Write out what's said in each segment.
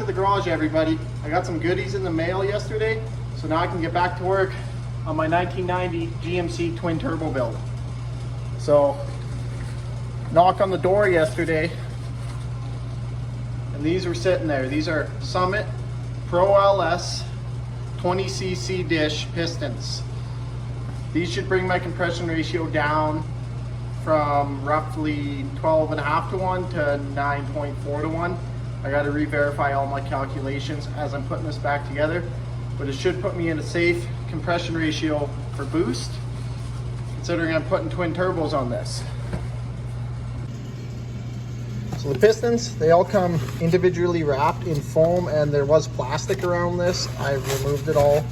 to the garage, everybody. I got some goodies in the mail yesterday, so now I can get back to work on my 1990 GMC twin turbo build. So, knock on the door yesterday, and these were sitting there. These are Summit Pro LS 20cc dish pistons. These should bring my compression ratio down from roughly 12.5 to 1 to 9.4 to 1. I got to re-verify all my calculations as I'm putting this back together, but it should put me in a safe compression ratio for boost, considering I'm putting twin turbos on this. So the pistons, they all come individually wrapped in foam, and there was plastic around this. I removed it all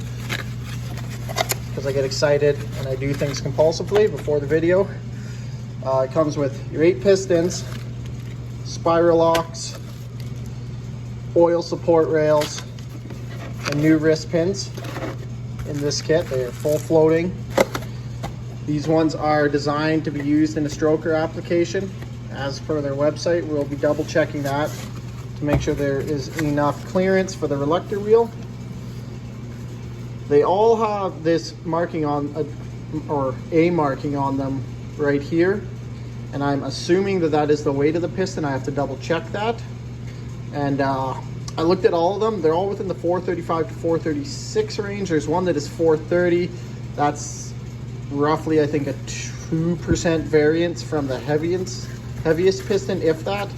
because I get excited and I do things compulsively before the video. It comes with your 8 pistons, spiral locks, oil support rails, and new wrist pins in this kit. They are full floating. These ones are designed to be used in a stroker application. As per their website, we'll be double checking that to make sure there is enough clearance for the reluctor wheel. They all have this marking on, or a marking on them right here. And I'm assuming that that is the weight of the piston. I have to double check that. And I looked at all of them. They're all within the 435 to 436 range. There's one that is 430. That's roughly, I think, a 2% variance from the heaviest piston, if that.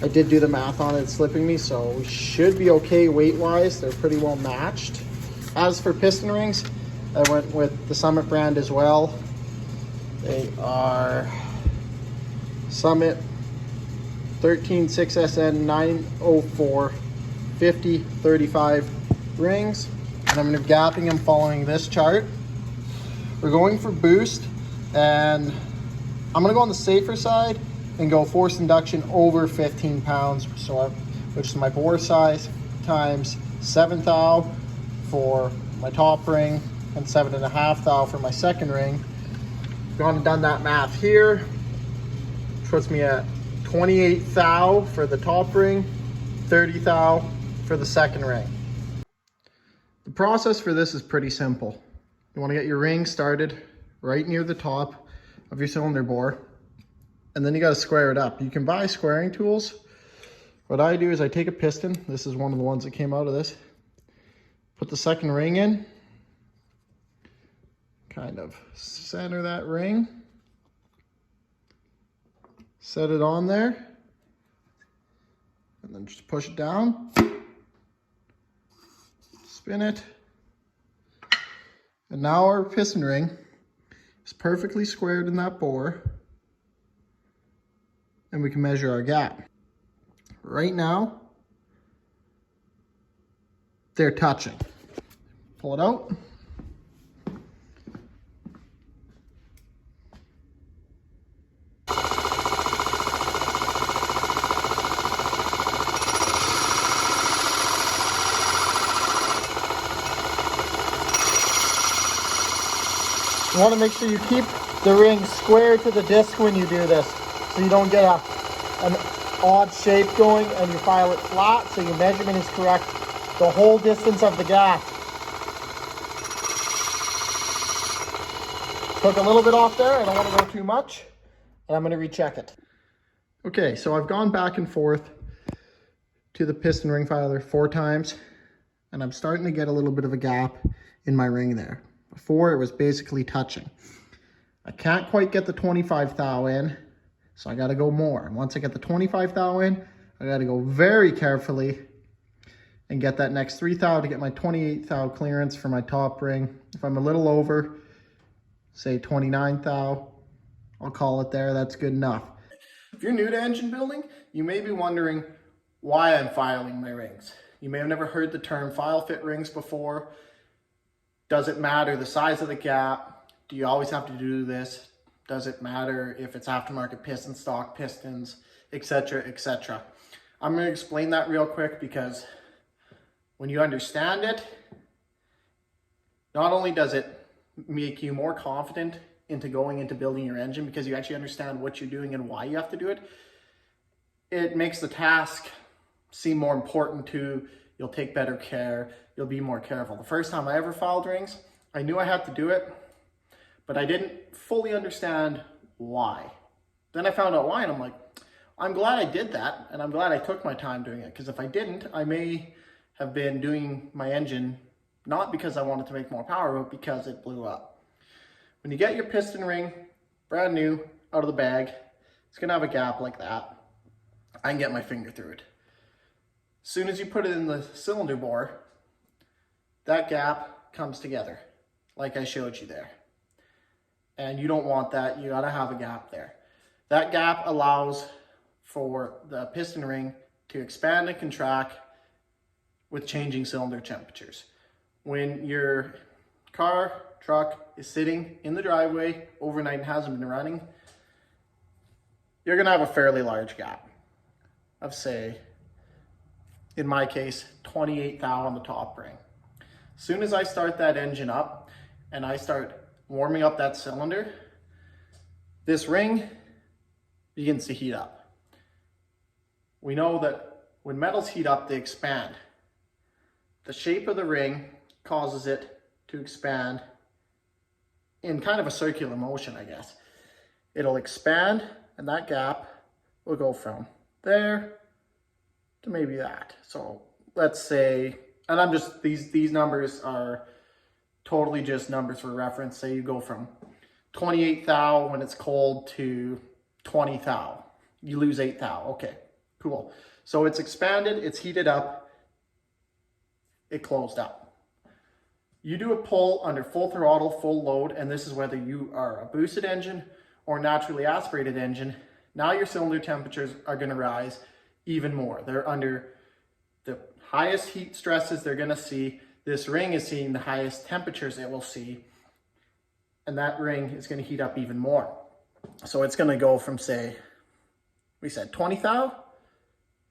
I did do the math on it, it's slipping me, so we should be okay weight-wise. They're pretty well matched. As for piston rings, I went with the Summit brand as well. They are Summit 136SN 904 50 35 rings, and I'm going to be gapping them following this chart. We're going for boost, and I'm going to go on the safer side and go forced induction over 15 pounds, so which is my bore size times 7 thou for my top ring and 7.5 thou for my second ring. Gone and done that math here, which puts me at 28 thou for the top ring, 30 thou for the second ring. The process for this is pretty simple. You want to get your ring started right near the top of your cylinder bore, and then you got to square it up. You can buy squaring tools. What I do is I take a piston. This is one of the ones that came out of this. Put the second ring in, kind of center that ring, set it on there, and then just push it down, spin it, and now our piston ring is perfectly squared in that bore, and we can measure our gap. Right now, they're touching. Pull it out. You want to make sure you keep the ring square to the disc when you do this, so you don't get an odd shape going and you file it flat, so your measurement is correct the whole distance of the gap. Took a little bit off there. I don't want to go too much, and I'm going to recheck it. Okay, so I've gone back and forth to the piston ring filer 4 times, and I'm starting to get a little bit of a gap in my ring there. Before, it was basically touching. I can't quite get the 25 thou in, so I got to go more. And once I get the 25 thou in, I got to go very carefully and get that next 3 thou to get my 28 thou clearance for my top ring. If I'm a little over, say 29 thou, I'll call it there. That's good enough. If you're new to engine building, you may be wondering why I'm filing my rings. You may have never heard the term file fit rings before. Does it matter the size of the gap? Do you always have to do this? Does it matter if it's aftermarket piston, stock pistons, etc., etc.? I'm going to explain that real quick, because when you understand it, not only does it make you more confident into going into building your engine, because you actually understand what you're doing and why you have to do it, it makes the task seem more important to. You'll take better care. You'll be more careful. The first time I ever filed rings, I knew I had to do it, but I didn't fully understand why. Then I found out why, and I'm like, I'm glad I did that, and I'm glad I took my time doing it, because if I didn't, I may have been doing my engine not because I wanted to make more power, but because it blew up. When you get your piston ring brand new out of the bag, it's gonna have a gap like that. I can get my finger through it. As soon as you put it in the cylinder bore, that gap comes together, like I showed you there. And you don't want that. You gotta have a gap there. That gap allows for the piston ring to expand and contract with changing cylinder temperatures. When your car, truck is sitting in the driveway overnight and hasn't been running, you're gonna have a fairly large gap of, say, in my case, 28 thou on the top ring. As soon as I start that engine up and I start warming up that cylinder, this ring begins to heat up. We know that when metals heat up, they expand. The shape of the ring causes it to expand in kind of a circular motion, I guess. It'll expand, and that gap will go from there to maybe that. So let's say, and I'm just, these numbers are totally just numbers for reference. Say you go from 28 thou when it's cold to 20 thou. You lose 8 thou. Okay, cool. So it's expanded, it's heated up, it closed up. You do a pull under full throttle, full load, and this is whether you are a boosted engine or naturally aspirated engine. Now your cylinder temperatures are going to rise even more. They're under the highest heat stresses they're going to see. This ring is seeing the highest temperatures it will see, and that ring is going to heat up even more. So it's going to go from, say, we said 20 thou,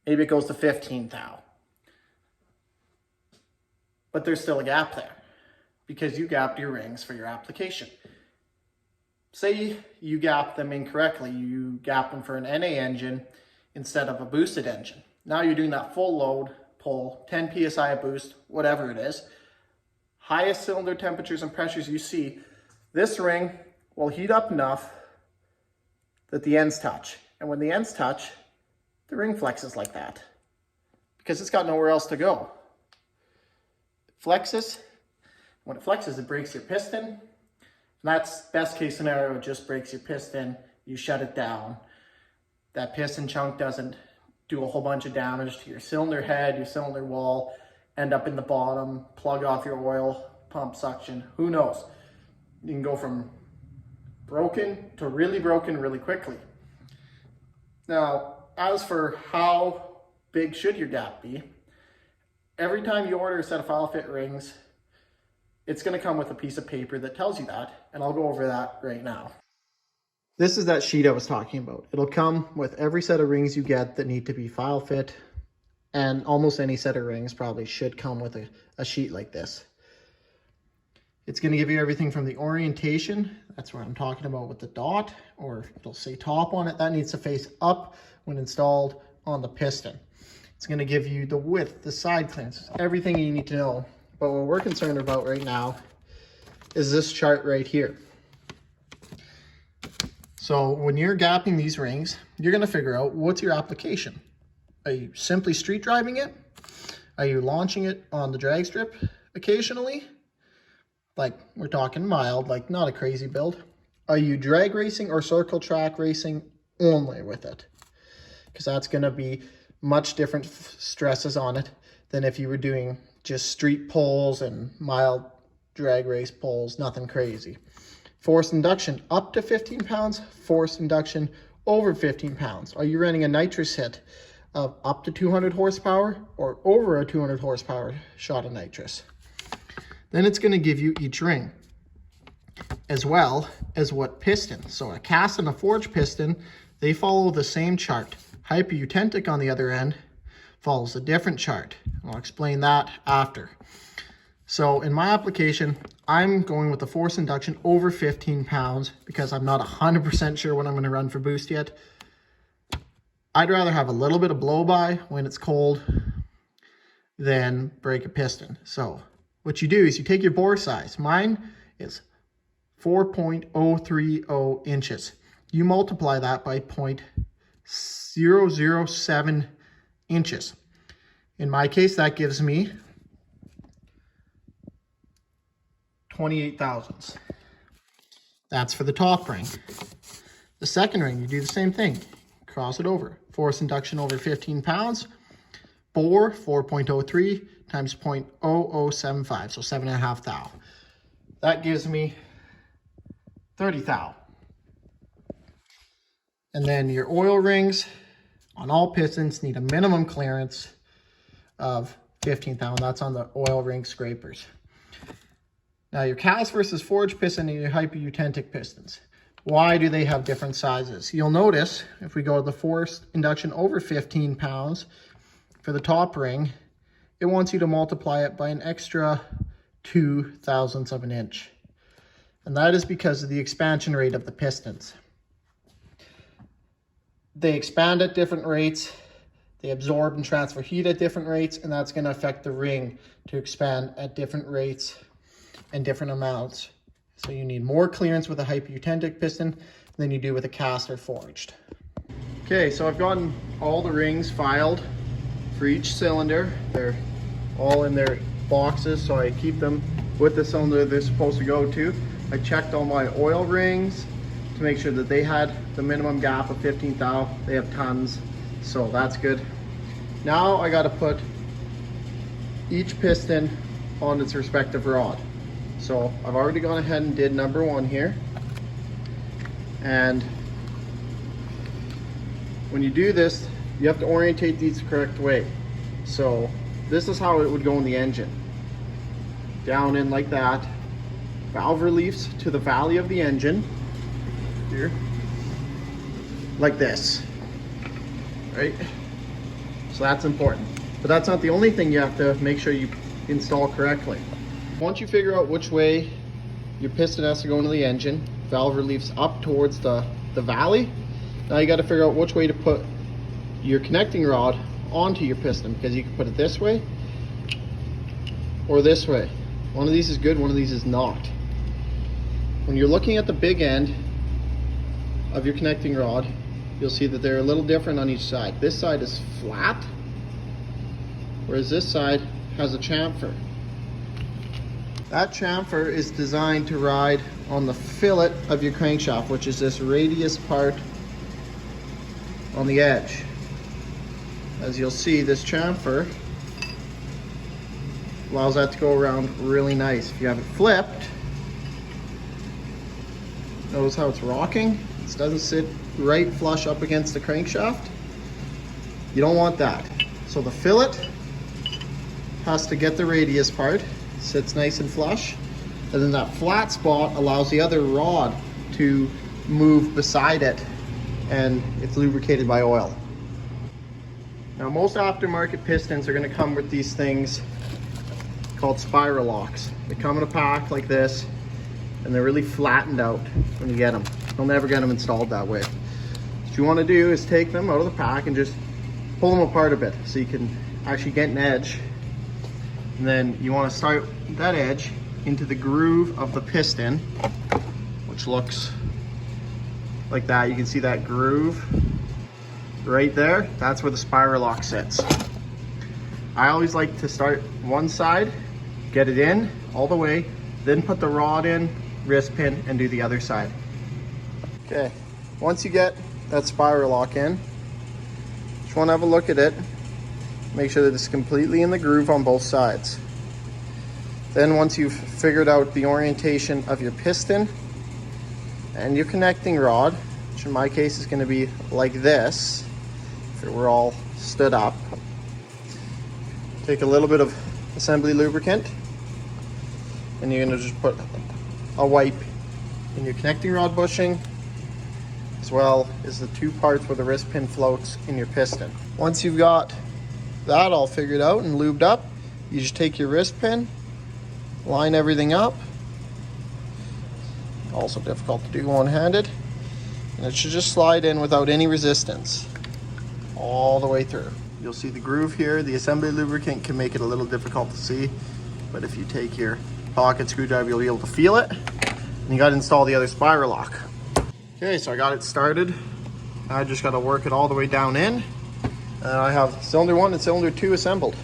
maybe it goes to 15 thou. But there's still a gap there because you gapped your rings for your application. Say you gap them incorrectly. You gap them for an NA engine instead of a boosted engine. Now you're doing that full load pull, 10 PSI boost, whatever it is. Highest cylinder temperatures and pressures you see, this ring will heat up enough that the ends touch. And when the ends touch, the ring flexes like that because it's got nowhere else to go. It flexes. When it flexes, it breaks your piston. And that's best case scenario, it just breaks your piston. You shut it down. That piston chunk doesn't do a whole bunch of damage to your cylinder head, your cylinder wall, end up in the bottom, plug off your oil, pump suction, who knows. You can go from broken to really broken really quickly. Now, as for how big should your gap be, every time you order a set of file fit rings, it's going to come with a piece of paper that tells you that, and I'll go over that right now. This is that sheet I was talking about. It'll come with every set of rings you get that need to be file fit, and almost any set of rings probably should come with a sheet like this. It's going to give you everything from the orientation, that's what I'm talking about with the dot, or it'll say top on it, that needs to face up when installed on the piston. It's going to give you the width, the side clearances, everything you need to know. But what we're concerned about right now is this chart right here. So when you're gapping these rings, you're going to figure out what's your application. Are you simply street driving it? Are you launching it on the drag strip occasionally? Like we're talking mild, like not a crazy build. Are you drag racing or circle track racing only with it? Because that's going to be much different stresses on it than if you were doing just street pulls and mild drag race pulls, nothing crazy. Forced induction up to 15 pounds, forced induction over 15 pounds. Are you running a nitrous hit of up to 200 horsepower or over a 200 horsepower shot of nitrous? Then it's going to give you each ring as well as what piston. So a cast and a forged piston, they follow the same chart. Hypereutentic on the other end follows a different chart. I'll explain that after. So in my application, I'm going with the force induction over 15 pounds because I'm not 100% sure what I'm going to run for boost yet. I'd rather have a little bit of blow-by when it's cold than break a piston. So what you do is you take your bore size. Mine is 4.030 inches. You multiply that by 0.007 inches. In my case, that gives me 28 thousandths. That's for the top ring. The second ring, you do the same thing. Cross it over. Force induction over 15 pounds. Bore 4.03 times 0.0075, so 7.5 thou. That gives me 30 thou. And then your oil rings on all pistons need a minimum clearance of 15 thou. That's on the oil ring scrapers. Now your cast versus forged piston and your hyperuthentic pistons. Why do they have different sizes? You'll notice if we go to the forced induction over 15 pounds for the top ring, it wants you to multiply it by an extra 2 thousandths of an inch. And that is because of the expansion rate of the pistons. They expand at different rates, they absorb and transfer heat at different rates, and that's going to affect the ring to expand at different rates and different amounts. So you need more clearance with a hyperuthentic piston than you do with a cast or forged. Okay, so I've gotten all the rings filed for each cylinder. They're all in their boxes, so I keep them with the cylinder they're supposed to go to. I checked all my oil rings to make sure that they had the minimum gap of 15 thou. They have tons, so that's good. Now I got to put each piston on its respective rod. So I've already gone ahead and did number one here. And when you do this, you have to orientate these the correct way. So this is how it would go in the engine. Down in like that. Valve reliefs to the valley of the engine. Here. Like this. Right? So that's important. But that's not the only thing you have to make sure you install correctly. Once you figure out which way your piston has to go into the engine, valve reliefs up towards the valley, now you got to figure out which way to put your connecting rod onto your piston, because you can put it this way or this way. One of these is good, one of these is not. When you're looking at the big end of your connecting rod, you'll see that they're a little different on each side. This side is flat, whereas this side has a chamfer. That chamfer is designed to ride on the fillet of your crankshaft, which is this radius part on the edge. As you'll see, this chamfer allows that to go around really nice. If you have it flipped, notice how it's rocking. It doesn't sit right flush up against the crankshaft. You don't want that. So the fillet has to get the radius part, sits nice and flush, and then that flat spot allows the other rod to move beside it, and it's lubricated by oil. Now most aftermarket pistons are going to come with these things called spiral locks. They come in a pack like this, and they're really flattened out when you get them. You'll never get them installed that way. What you want to do is take them out of the pack and just pull them apart a bit so you can actually get an edge. And then you want to start that edge into the groove of the piston, which looks like that. You can see that groove right there. That's where the spiral lock sits. I always like to start one side, get it in all the way, then put the rod in, wrist pin, and do the other side. Okay, once you get that spiral lock in, just want to have a look at it. Make sure that it's completely in the groove on both sides. Then once you've figured out the orientation of your piston and your connecting rod, which in my case is going to be like this, if it were all stood up, take a little bit of assembly lubricant and you're going to just put a wipe in your connecting rod bushing, as well as the two parts where the wrist pin floats in your piston. Once you've got that all figured out and lubed up, you just take your wrist pin, line everything up. Also difficult to do one-handed, and it should just slide in without any resistance. all the way through. You'll see the groove here. The assembly lubricant can make it a little difficult to see, but if you take your pocket screwdriver, you'll be able to feel it. And you got to install the other spiral lock. Okay, so I got it started. I just got to work it all the way down in. And I have cylinder 1 and cylinder 2 assembled.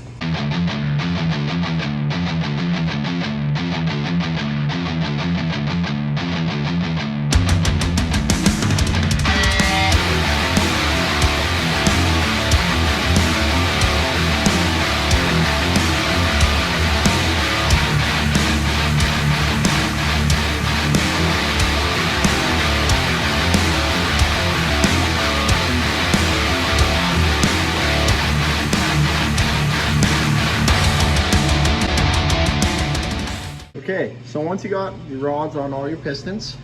Okay, so once you got your rods on all your pistons,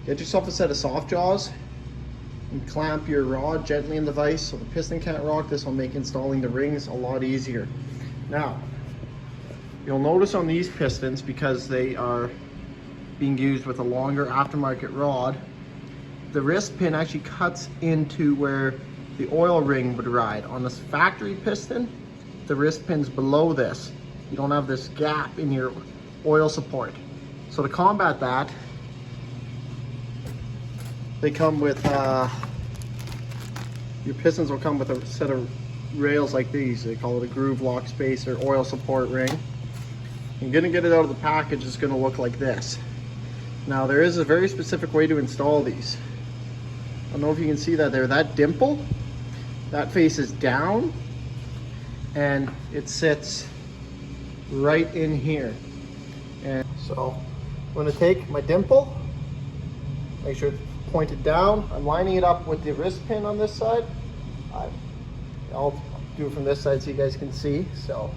get yourself a set of soft jaws and clamp your rod gently in the vise so the piston can't rock. This will make installing the rings a lot easier. Now, you'll notice on these pistons, because they are being used with a longer aftermarket rod, the wrist pin actually cuts into where the oil ring would ride. On this factory piston, the wrist pin's below this. You don't have this gap in your oil support. So to combat that, they come with, your pistons will come with a set of rails like these. They call it a groove lock spacer oil support ring. You're gonna get it out of the package, it's gonna look like this. Now there is a very specific way to install these. I don't know if you can see that there, that dimple, that faces down and it sits right in here. And so I'm going to take my dimple, make sure it's pointed down. I'm lining it up with the wrist pin on this side. I'll do it from this side so you guys can see. So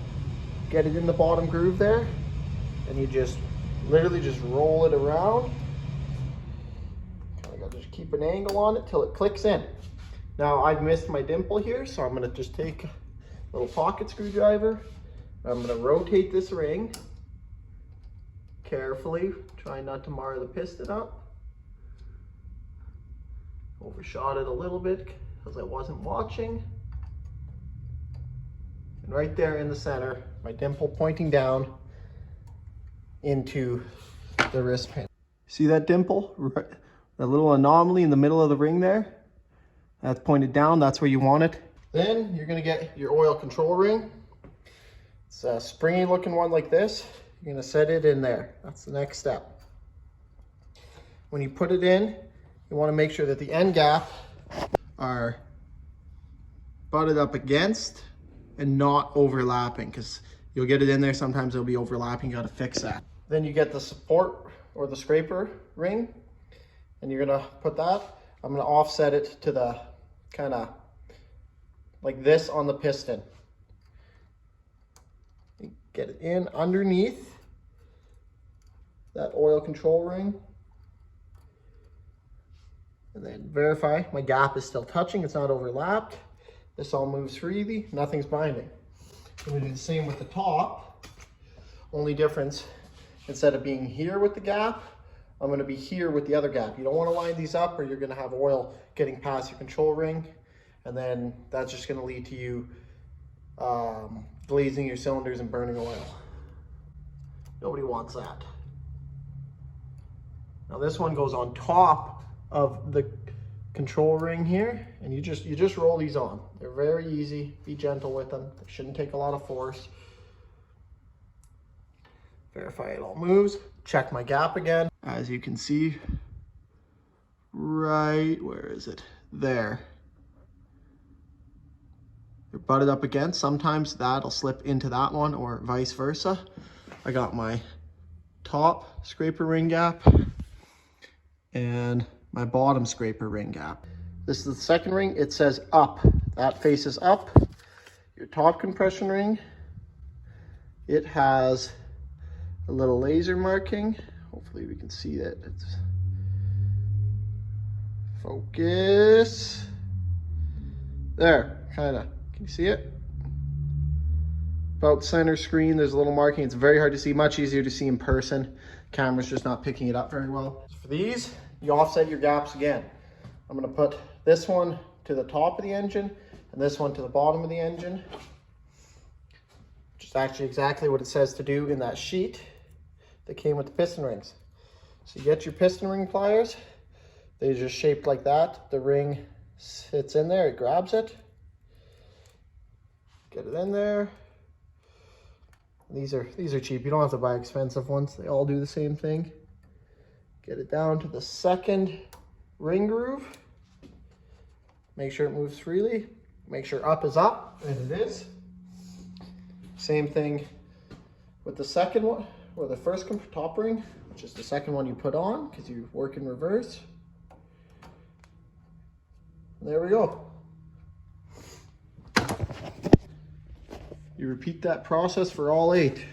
get it in the bottom groove there, and you just literally just roll it around. I gotta just keep an angle on it till it clicks in. Now I've missed my dimple here, so I'm going to just take a little pocket screwdriver. I'm going to rotate this ring carefully, trying not to mar the piston up. Overshot it a little bit because I wasn't watching. And right there in the center, my dimple pointing down into the wrist pin. See that dimple? That little anomaly in the middle of the ring there? That's pointed down, that's where you want it. Then you're going to get your oil control ring. It's a springy looking one like this. You're going to set it in there. That's the next step. When you put it in, you want to make sure that the end gap are butted up against and not overlapping, because you'll get it in there, sometimes it'll be overlapping. You got to fix that. Then you get the support or the scraper ring, and you're going to put that. I'm going to offset it to the kind of like this on the piston. Get it in underneath that oil control ring. And then verify my gap is still touching, it's not overlapped. This all moves freely, nothing's binding. I'm gonna do the same with the top. Only difference, instead of being here with the gap, I'm gonna be here with the other gap. You don't wanna line these up or you're gonna have oil getting past your control ring. And then that's just gonna lead to you glazing your cylinders and burning oil. Nobody wants that. Now this one goes on top of the control ring here, and you just roll these on. They're very easy. Be gentle with them. They shouldn't take a lot of force. Verify it all moves. Check my gap again. As you can see, right, where is it? There. They're butted up against. Sometimes that'll slip into that one or vice versa. I got my top scraper ring gap and my bottom scraper ring gap. This is the second ring. It says up. That faces up. Your top compression ring, it has a little laser marking. Hopefully we can see that. It's focus. There, kind of. Can you see it? About center screen, there's a little marking. It's very hard to see, much easier to see in person. Camera's just not picking it up very well. For these, you offset your gaps again. I'm gonna put this one to the top of the engine and this one to the bottom of the engine, which is actually exactly what it says to do in that sheet that came with the piston rings. So you get your piston ring pliers, they're just shaped like that. The ring sits in there, it grabs it, get it in there. These are cheap, you don't have to buy expensive ones, they all do the same thing. Get it down to the second ring groove, make sure it moves freely, make sure up is up, and it is. Same thing with the second one, or the first top ring, which is the second one you put on because you work in reverse. And there we go. You repeat that process for all 8.